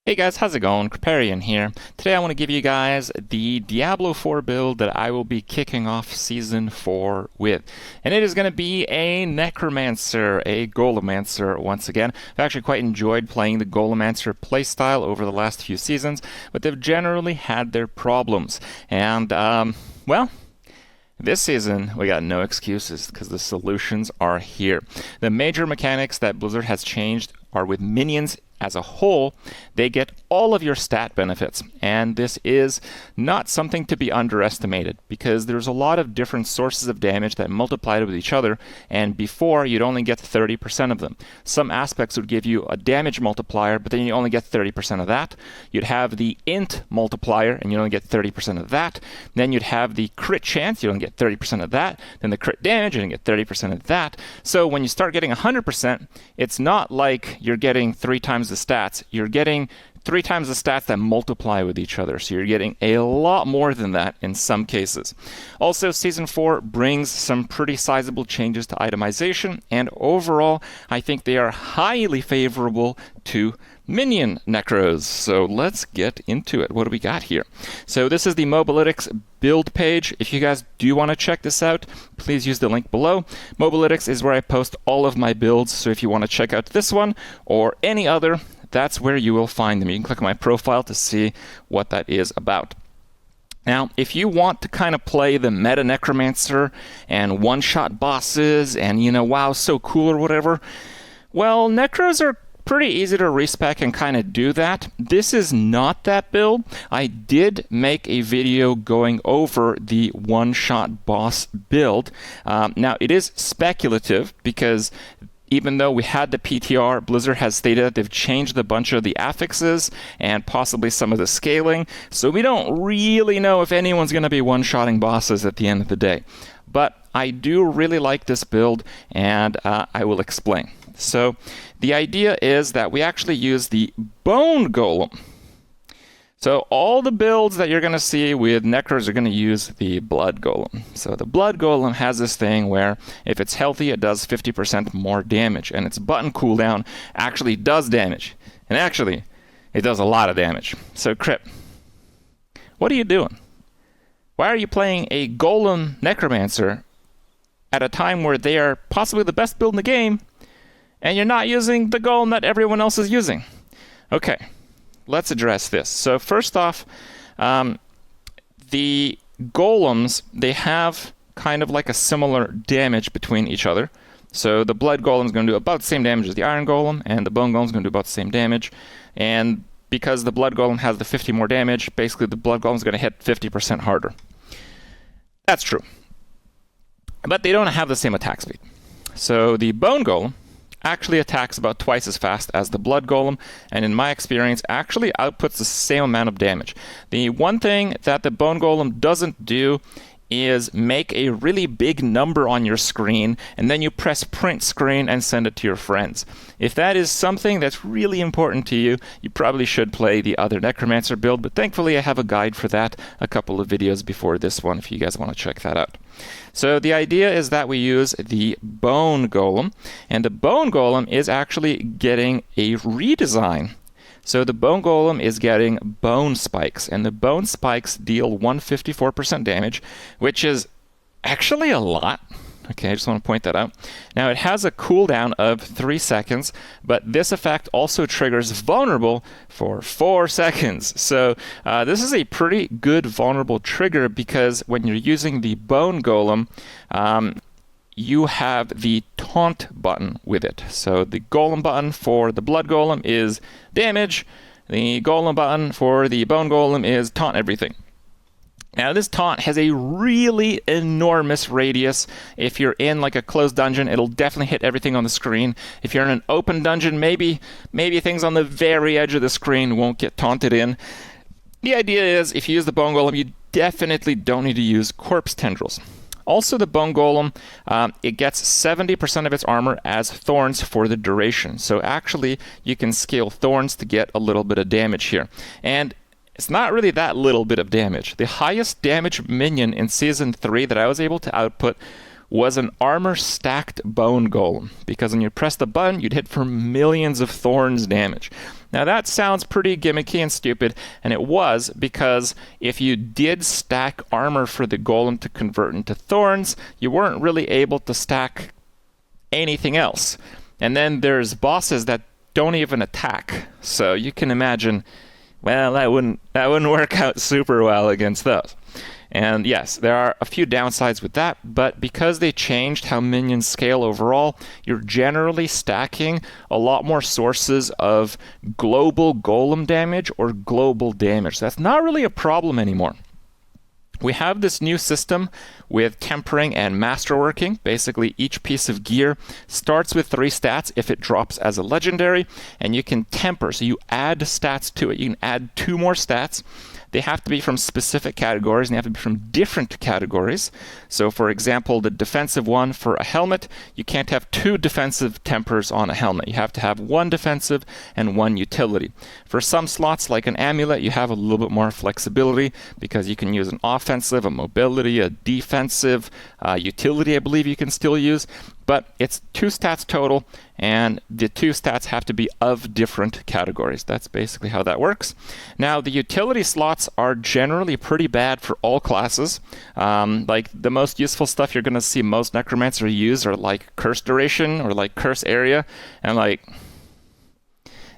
Hey guys, how's it going? KRIPP'S here. Today I want to give you guys the Diablo 4 build that I will be kicking off Season 4 with. And it is going to be a Necromancer, a Golemancer once again. I've actually quite enjoyed playing the Golemancer playstyle over the last few seasons, but they've generally had their problems. And, well, this season, we got no excuses because the solutions are here. The major mechanics that Blizzard has changed are with minions as a whole. They get all of your stat benefits, and this is not something to be underestimated because there's a lot of different sources of damage that multiplied with each other, and before you'd only get 30% of them. Some aspects would give you a damage multiplier, but then you only get 30% of that. You'd have the int multiplier, and you only get 30% of that. Then you'd have the crit chance, you only get 30% of that. Then the crit damage, you only get 30% of that. So when you start getting 100%, it's not like you're getting 3 times the stats. You're getting 3 times the stats that multiply with each other. So you're getting a lot more than that in some cases. Also, Season 4 brings some pretty sizable changes to itemization, and overall, I think they are highly favorable to minion necros. So let's get into it. What do we got here? So this is the Mobalytics build page. If you guys do want to check this out, please use the link below. Mobalytics is where I post all of my builds, so if you want to check out this one or any other, that's where you will find them. You can click on my profile to see what that is about. Now, if you want to kind of play the meta necromancer and one-shot bosses and, wow, so cool or whatever, well, necros are pretty easy to respec and kind of do that. This is not that build. I did make a video going over the one-shot boss build. Now, it is speculative because even though we had the PTR, Blizzard has stated that they've changed a bunch of the affixes and possibly some of the scaling, so we don't really know if anyone's going to be one-shotting bosses at the end of the day. But I do really like this build, and I will explain. So the idea is that we actually use the Bone Golem. So all the builds that you're going to see with Necros are going to use the Blood Golem. So the Blood Golem has this thing where if it's healthy, it does 50% more damage, and its button cooldown actually does damage. And actually, it does a lot of damage. So Kripp, what are you doing? Why are you playing a Golem Necromancer at a time where they are possibly the best build in the game, and you're not using the Golem that everyone else is using? Okay. Let's address this. So first off, the golems, they have kind of like a similar damage between each other. So the Blood Golem is going to do about the same damage as the Iron Golem, and the Bone Golem is going to do about the same damage. And because the Blood Golem has the 50 more damage, basically the Blood Golem is going to hit 50% harder. That's true. But they don't have the same attack speed. So the Bone Golem actually attacks about twice as fast as the Blood Golem, and in my experience actually outputs the same amount of damage. The one thing that the Bone Golem doesn't do is make a really big number on your screen, and then you press print screen and send it to your friends. If that is something that's really important to you, you probably should play the other Necromancer build, but thankfully I have a guide for that, a couple of videos before this one if you guys want to check that out. So the idea is that we use the Bone Golem, and the Bone Golem is actually getting a redesign. So the Bone Golem is getting bone spikes, and the bone spikes deal 154% damage, which is actually a lot. Okay, I just want to point that out. Now, it has a cooldown of 3 seconds, but this effect also triggers vulnerable for 4 seconds. So this is a pretty good vulnerable trigger because when you're using the Bone Golem, you have the taunt button with it. So the Golem button for the Blood Golem is damage. The Golem button for the Bone Golem is taunt everything. Now this taunt has a really enormous radius. If you're in like a closed dungeon, it'll definitely hit everything on the screen. If you're in an open dungeon, maybe things on the very edge of the screen won't get taunted in. The idea is if you use the Bone Golem, you definitely don't need to use corpse tendrils. Also, the Bone Golem, it gets 70% of its armor as thorns for the duration. So actually, you can scale thorns to get a little bit of damage here. And it's not really that little bit of damage. The highest damage minion in Season 3 that I was able to output was an armor-stacked bone golem, because when you press the button, you'd hit for millions of thorns damage. Now that sounds pretty gimmicky and stupid, and it was, because if you did stack armor for the golem to convert into thorns, you weren't really able to stack anything else. And then there's bosses that don't even attack, so you can imagine, well, that wouldn't work out super well against those. And yes, there are a few downsides with that, but because they changed how minions scale overall, you're generally stacking a lot more sources of global golem damage or global damage. That's not really a problem anymore. We have this new system with tempering and masterworking. Basically, each piece of gear starts with 3 stats if it drops as a legendary, and you can temper, so you add stats to it. You can add 2 more stats. They have to be from specific categories, and they have to be from different categories. So, for example, the defensive one for a helmet, you can't have 2 defensive tempers on a helmet. You have to have 1 defensive and 1 utility. For some slots, like an amulet, you have a little bit more flexibility because you can use an offensive, a mobility, a defensive, utility, I believe you can still use. But it's 2 stats total, and the 2 stats have to be of different categories. That's basically how that works. Now, the utility slots are generally pretty bad for all classes. Like, the most useful stuff you're going to see most Necromancer use are like Curse Duration or like Curse Area. And like,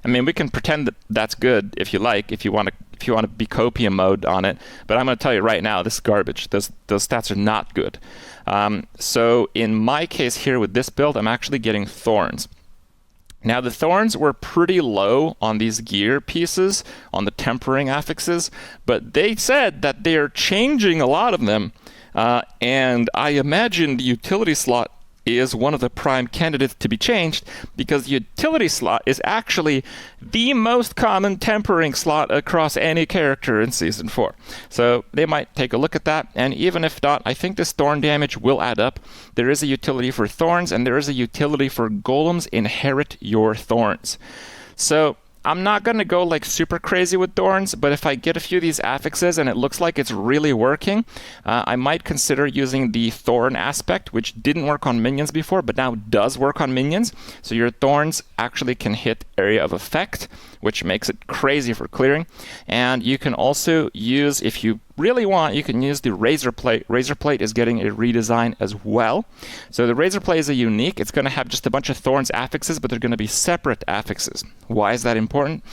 I mean, we can pretend that that's good if you like, if you want to be copium mode on it. But I'm going to tell you right now, this is garbage. Those stats are not good. So in my case here with this build, I'm actually getting thorns. Now, the thorns were pretty low on these gear pieces, on the tempering affixes, but they said that they are changing a lot of them. And I imagine the utility slot is one of the prime candidates to be changed, because the utility slot is actually the most common tempering slot across any character in Season 4. So they might take a look at that, and even if not, I think this thorn damage will add up. There is a utility for thorns, and there is a utility for golems inherit your thorns. So I'm not going to go like super crazy with thorns, but if I get a few of these affixes and it looks like it's really working, I might consider using the thorn aspect, which didn't work on minions before, but now does work on minions. So your thorns actually can hit area of effect, which makes it crazy for clearing. And you can also use, if you really want, you can use the razor plate. Razor plate is getting a redesign as well. So the razor plate is a unique. It's going to have just a bunch of thorns affixes, but they're going to be separate affixes. Why is that important?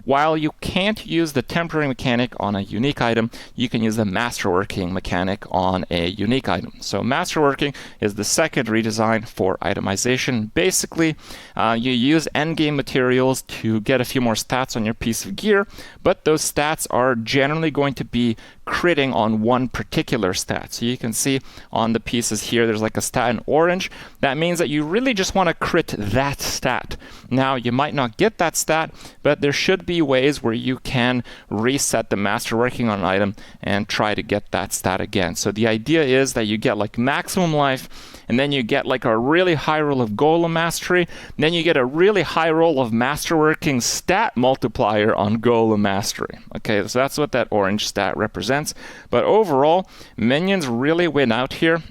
While you can't use the tempering mechanic on a unique item, you can use the masterworking mechanic on a unique item. So masterworking is the second redesign for itemization. Basically, you use endgame materials to get a few more stats on your piece of gear, but those stats are generally going to be critting on one particular stat. So you can see on the pieces here, there's like a stat in orange. That means that you really just want to crit that stat. Now, you might not get that stat, but there should be ways where you can reset the masterworking on an item and try to get that stat again. So the idea is that you get like maximum life, and then you get like a really high roll of Golem Mastery, and then you get a really high roll of Masterworking stat multiplier on Golem Mastery. Okay, so that's what that orange stat represents. But overall, minions really win out here.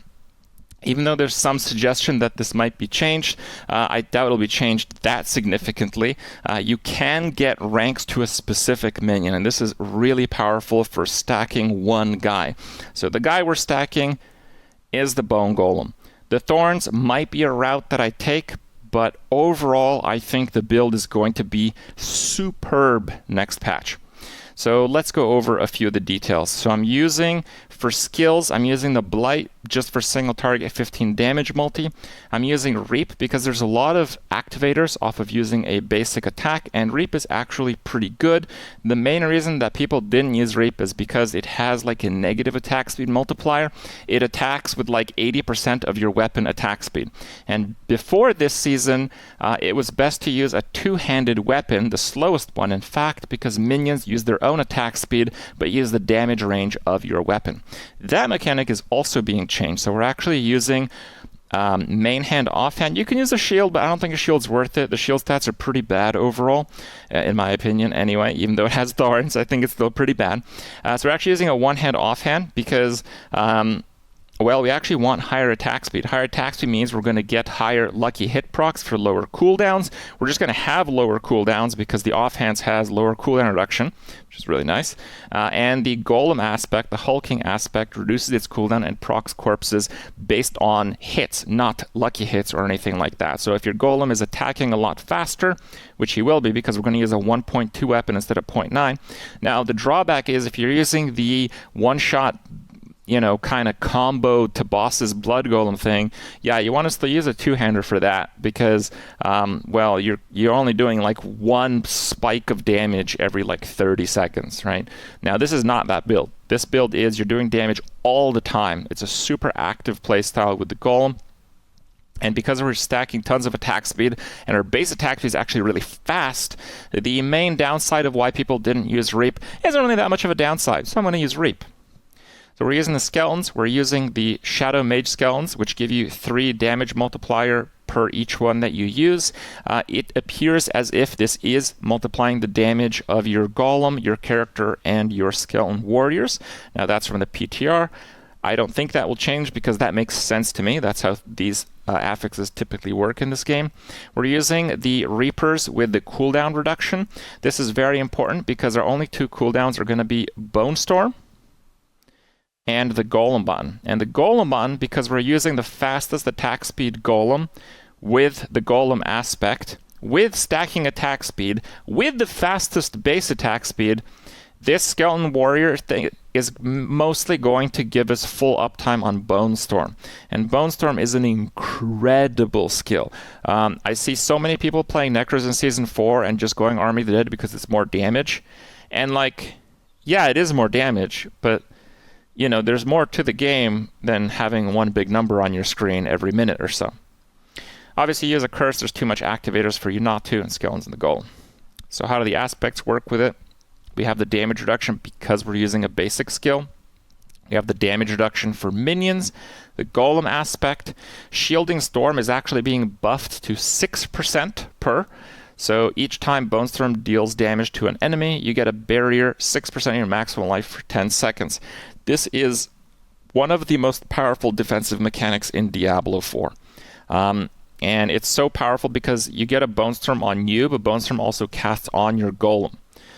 Even though there's some suggestion that this might be changed, I doubt it'll be changed that significantly. You can get ranks to a specific minion, and this is really powerful for stacking one guy. So the guy we're stacking is the Bone Golem. The Thorns might be a route that I take, but overall, I think the build is going to be superb next patch. So let's go over a few of the details. So I'm using, for skills, I'm using the Blight just for single target 15 damage multi. I'm using Reap because there's a lot of activators off of using a basic attack, and Reap is actually pretty good. The main reason that people didn't use Reap is because it has like a negative attack speed multiplier. It attacks with like 80% of your weapon attack speed. And before this season, it was best to use a two-handed weapon, the slowest one in fact, because minions use their own attack speed but use the damage range of your weapon. That mechanic is also being changed, so we're actually using main hand, offhand. You can use a shield, but I don't think a shield's worth it. The shield stats are pretty bad overall, in my opinion anyway. Even though it has thorns, I think it's still pretty bad. So we're actually using a one-hand offhand because Well, we actually want higher attack speed. Higher attack speed means we're going to get higher lucky hit procs for lower cooldowns. We're just going to have lower cooldowns because the offhands has lower cooldown reduction, which is really nice. And the golem aspect, the hulking aspect, reduces its cooldown and procs corpses based on hits, not lucky hits or anything like that. So if your golem is attacking a lot faster, which he will be because we're going to use a 1.2 weapon instead of 0.9. Now, the drawback is if you're using the one-shot kind of combo to boss's blood golem thing, yeah, you want to still use a two-hander for that because, well, you're only doing like one spike of damage every like 30 seconds, right? Now, this is not that build. This build is you're doing damage all the time. It's a super active playstyle with the golem. And because we're stacking tons of attack speed, and our base attack speed is actually really fast, the main downside of why people didn't use Reap isn't really that much of a downside, so I'm going to use Reap. So we're using the skeletons. We're using the Shadow Mage skeletons, which give you 3 damage multiplier per each one that you use. It appears as if this is multiplying the damage of your golem, your character, and your skeleton warriors. Now that's from the PTR. I don't think that will change because that makes sense to me. That's how these affixes typically work in this game. We're using the Reapers with the cooldown reduction. This is very important because our only 2 cooldowns are going to be Bone Storm and the Golem button. And the Golem button, because we're using the fastest attack speed Golem with the Golem aspect, with stacking attack speed, with the fastest base attack speed, this Skeleton Warrior thing is mostly going to give us full uptime on Bone Storm. And Bone Storm is an incredible skill. I see so many people playing Necros in Season 4 and just going Army of the Dead because it's more damage. And like, yeah, it is more damage, but there's more to the game than having one big number on your screen every minute or so. Obviously, you use a curse, there's too much activators for you not to, and skeletons in the goal. So how do the aspects work with it? We have the damage reduction because we're using a basic skill. We have the damage reduction for minions, the golem aspect. Shielding Storm is actually being buffed to 6% per. So each time Bone Storm deals damage to an enemy, you get a barrier 6% of your maximum life for 10 seconds. This is one of the most powerful defensive mechanics in Diablo 4. And it's so powerful because you get a Bone Storm on you, but Bone Storm also casts on your golem.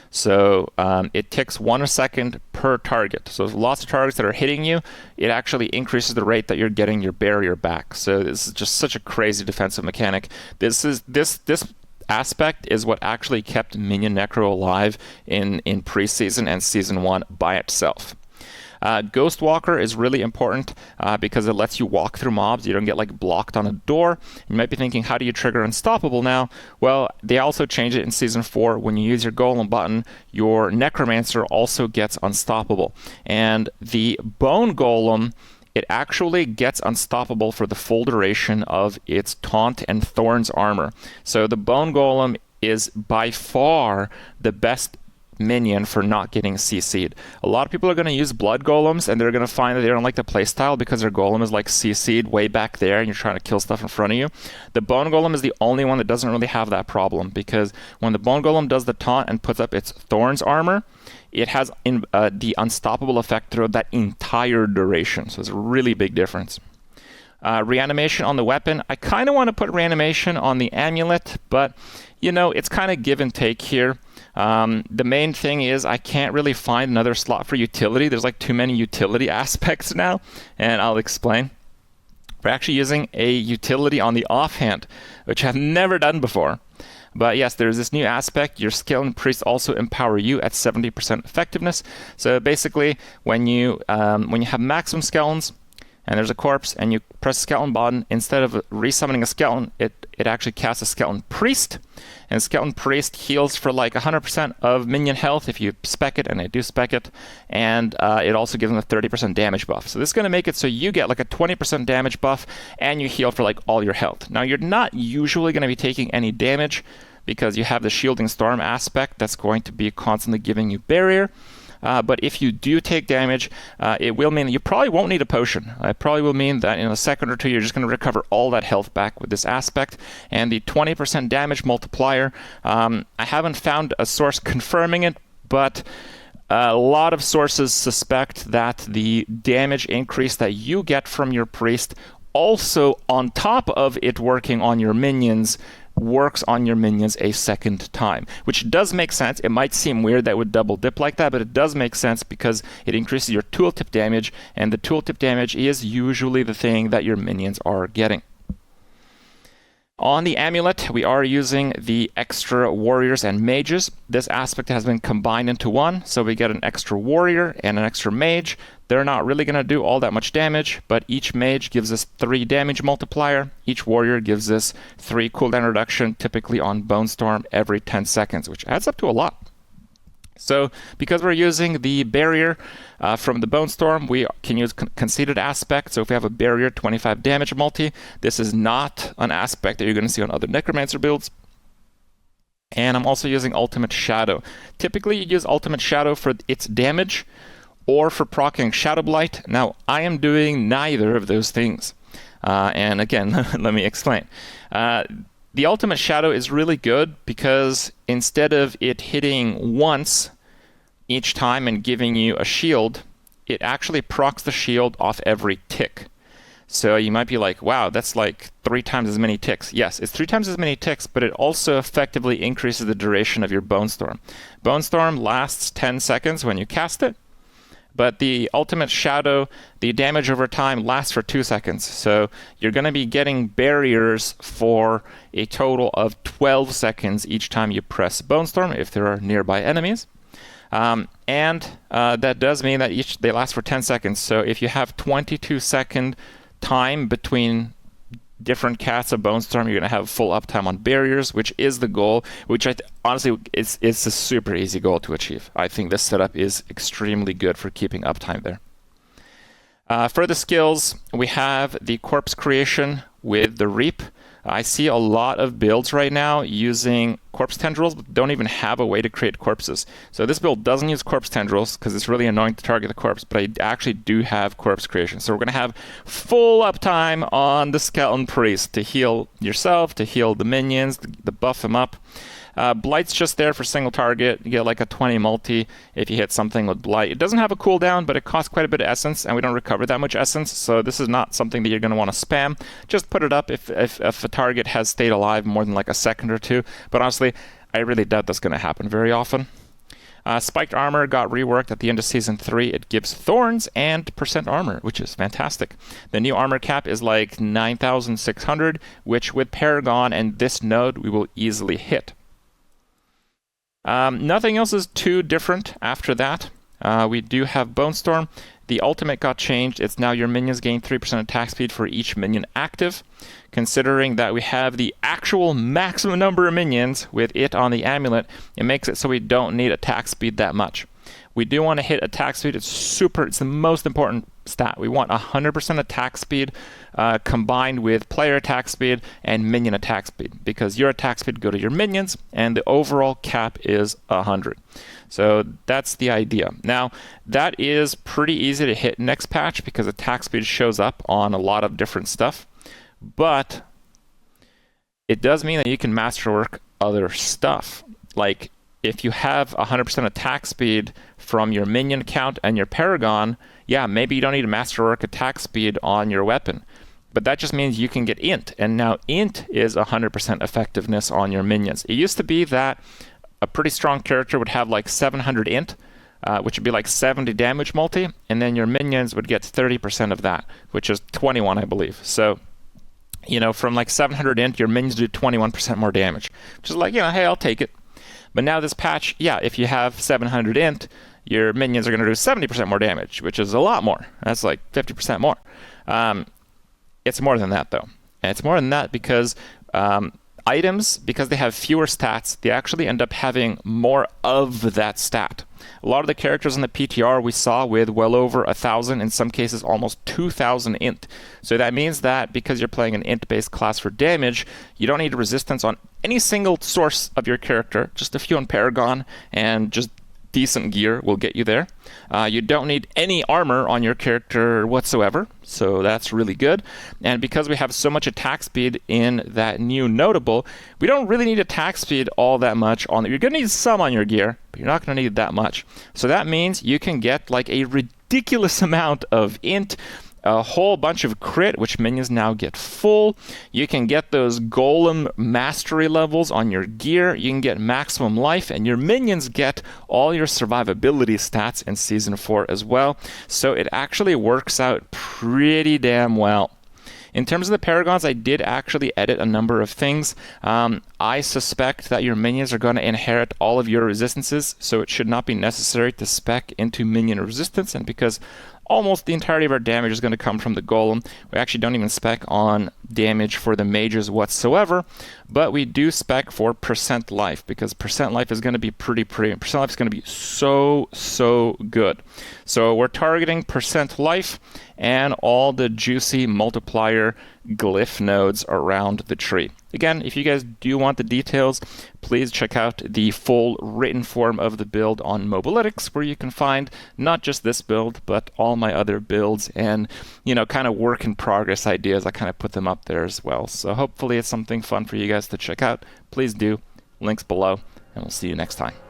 So it ticks 1 a second per target. So lots of targets that are hitting you, it actually increases the rate that you're getting your barrier back. So this is just such a crazy defensive mechanic. This aspect is what actually kept Minion Necro alive in preseason and Season 1 by itself. Ghost Walker is really important because it lets you walk through mobs. You don't get like blocked on a door. You might be thinking, how do you trigger Unstoppable now? Well, they also changed it in Season 4. When you use your Golem button, your Necromancer also gets Unstoppable. And the Bone Golem, it actually gets Unstoppable for the full duration of its Taunt and Thorns armor. So the Bone Golem is by far the best minion for not getting CC'd. A lot of people are going to use blood golems and they're going to find that they don't like the playstyle because their golem is like CC'd way back there and you're trying to kill stuff in front of you. The bone golem is the only one that doesn't really have that problem because when the bone golem does the taunt and puts up its thorns armor, it has the unstoppable effect throughout that entire duration. So it's a really big difference. Reanimation on the weapon. I kind of want to put reanimation on the amulet, but it's kind of give and take here. The main thing is I can't really find another slot for utility. There's like too many utility aspects now, and I'll explain. We're actually using a utility on the offhand, which I've never done before. But yes, there's this new aspect. Your skeleton priests also empower you at 70% effectiveness. So basically, when you have maximum skeletons, and there's a corpse, and you press the skeleton button, instead of resummoning a skeleton, it actually casts a skeleton priest. And skeleton priest heals for like 100% of minion health if you spec it, and I do spec it. And it also gives them a 30% damage buff. So this is going to make it so you get like a 20% damage buff, and you heal for like all your health. Now, you're not usually going to be taking any damage because you have the shielding storm aspect that's going to be constantly giving you barrier. But if you do take damage, it will mean that you probably won't need a potion. It probably will mean that in a second or two, you're just going to recover all that health back with this aspect. And the 20% damage multiplier, I haven't found a source confirming it, but A lot of sources suspect that the damage increase that you get from your priest also, on top of it working on your minions, works on your minions a second time, which does make sense. It might seem weird that it would double dip like that, but it does make sense because it increases your tooltip damage, and the tooltip damage is usually the thing that your minions are getting. On the amulet, we are using the extra warriors and mages. This aspect has been combined into one, so we get an extra warrior and an extra mage. They're not really going to do all that much damage, but each mage gives us 3 damage multiplier. Each warrior gives us 3 cooldown reduction, typically on Bone Storm every 10 seconds, which adds up to a lot. So because we're using the barrier from the Bone Storm, we can use conceded aspect. So if we have a barrier 25 damage multi, this is not an aspect that you're going to see on other Necromancer builds. And I'm also using Ultimate Shadow. Typically you use Ultimate Shadow for its damage or for proccing Shadow Blight. Now I am doing neither of those things. And again, let me explain. The Ultimate Shadow is really good because instead of it hitting once each time and giving you a shield, it actually procs the shield off every tick. So you might be like, wow, that's like 3 times as many ticks. Yes, it's 3 times as many ticks, but it also effectively increases the duration of your Bone Storm. Bone Storm lasts 10 seconds when you cast it, but the Ultimate Shadow, the damage over time lasts for 2 seconds. So you're going to be getting barriers for a total of 12 seconds each time you press Bone Storm if there are nearby enemies. That does mean that they last for 10 seconds. So if you have 22-second time between different casts of Bone Storm, you're going to have full uptime on barriers, which is the goal, which honestly, it's a super easy goal to achieve. I think this setup is extremely good for keeping uptime there. For the skills, we have the Corpse Creation with the Reap. I see a lot of builds right now using corpse tendrils, but don't even have a way to create corpses. So this build doesn't use corpse tendrils because it's really annoying to target the corpse, but I actually do have corpse creation. So we're going to have full uptime on the Skeleton Priest to heal yourself, to heal the minions, to buff them up. Blight's just there for single target. You get like a 20 multi if you hit something with Blight. It doesn't have a cooldown, but it costs quite a bit of essence, and we don't recover that much essence, so this is not something that you're going to want to spam. Just put it up if a target has stayed alive more than like a second or two, but honestly, I really doubt that's going to happen very often. Spiked Armor got reworked at the end of Season 3. It gives thorns and % armor, which is fantastic. The new armor cap is like 9,600, which with Paragon and this node, we will easily hit. Nothing else is too different after that. We do have Bone Storm. The ultimate got changed. It's now your minions gain 3% attack speed for each minion active. Considering that we have the actual maximum number of minions with it on the amulet, it makes it so we don't need attack speed that much. We do want to hit attack speed. It's the most important stat. We want 100% attack speed combined with player attack speed and minion attack speed, because your attack speed go to your minions and the overall cap is 100. So that's the idea. Now, that is pretty easy to hit next patch because attack speed shows up on a lot of different stuff. But it does mean that you can masterwork other stuff. Like, if you have 100% attack speed from your minion count and your Paragon, yeah, maybe you don't need to masterwork attack speed on your weapon. But that just means you can get int, and now int is 100% effectiveness on your minions. It used to be that a pretty strong character would have like 700 int, which would be like 70 damage multi, and then your minions would get 30% of that, which is 21, I believe. So, you know, from like 700 int, your minions do 21% more damage, which is like, you know, hey, I'll take it. But now this patch, yeah, if you have 700 int, your minions are going to do 70% more damage, which is a lot more. That's like 50% more. It's more than that, though. And it's more than that because items, because they have fewer stats, they actually end up having more of that stat. A lot of the characters in the PTR we saw with well over 1,000, in some cases almost 2,000 int. So that means that because you're playing an int-based class for damage, you don't need resistance on any single source of your character, just a few on Paragon, and just decent gear will get you there. You don't need any armor on your character whatsoever, so that's really good. And because we have so much attack speed in that new notable, we don't really need attack speed all that much on it. You're going to need some on your gear, but you're not going to need that much. So that means you can get like a ridiculous amount of int, a whole bunch of crit, which minions now get full. You can get those golem mastery levels on your gear. You can get maximum life, and your minions get all your survivability stats in Season 4 as well. So it actually works out pretty damn well. In terms of the Paragons, I did actually edit a number of things. I suspect that your minions are going to inherit all of your resistances, so it should not be necessary to spec into minion resistance. And because almost the entirety of our damage is going to come from the golem, we actually don't even spec on damage for the mages whatsoever, but we do spec for percent life, because percent life is going to be percent life is going to be so good. So we're targeting percent life and all the juicy multiplier glyph nodes around the tree. Again, if you guys do want the details, please check out the full written form of the build on Mobalytics, where you can find not just this build, but all my other builds and, you know, kind of work in progress ideas. I kind of put them up there as well. So hopefully it's something fun for you guys to check out. Please do. Links below, and we'll see you next time.